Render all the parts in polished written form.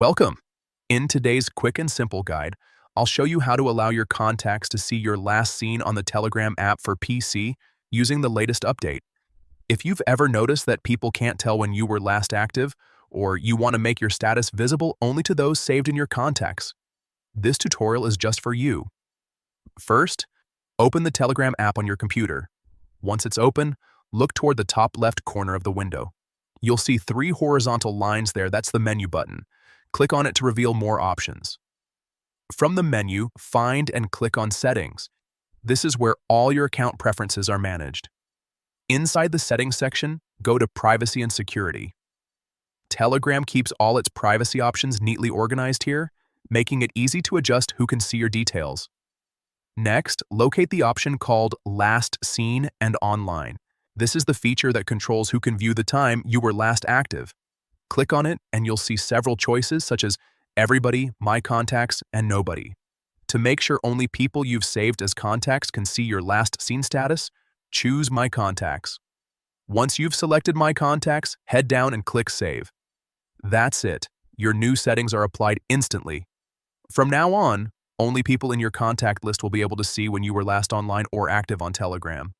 Welcome! In today's quick and simple guide, I'll show you how to allow your contacts to see your last seen on the Telegram app for PC using the latest update. If you've ever noticed that people can't tell when you were last active, or you want to make your status visible only to those saved in your contacts, this tutorial is just for you. First, open the Telegram app on your computer. Once it's open, look toward the top left corner of the window. You'll see three horizontal lines there. That's the menu button. Click on it to reveal more options. From the menu, find and click on Settings. This is where all your account preferences are managed. Inside the Settings section, go to Privacy and Security. Telegram keeps all its privacy options neatly organized here, making it easy to adjust who can see your details. Next, locate the option called Last Seen and Online. This is the feature that controls who can view the time you were last active. Click on it and you'll see several choices such as Everybody, My Contacts, and Nobody. To make sure only people you've saved as contacts can see your last seen status, choose My Contacts. Once you've selected My Contacts, head down and click Save. That's it. Your new settings are applied instantly. From now on, only people in your contact list will be able to see when you were last online or active on Telegram.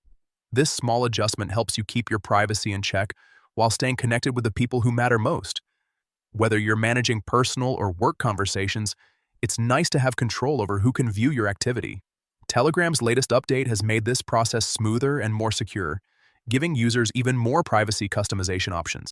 This small adjustment helps you keep your privacy in check while staying connected with the people who matter most. Whether you're managing personal or work conversations, it's nice to have control over who can view your activity. Telegram's latest update has made this process smoother and more secure, giving users even more privacy customization options.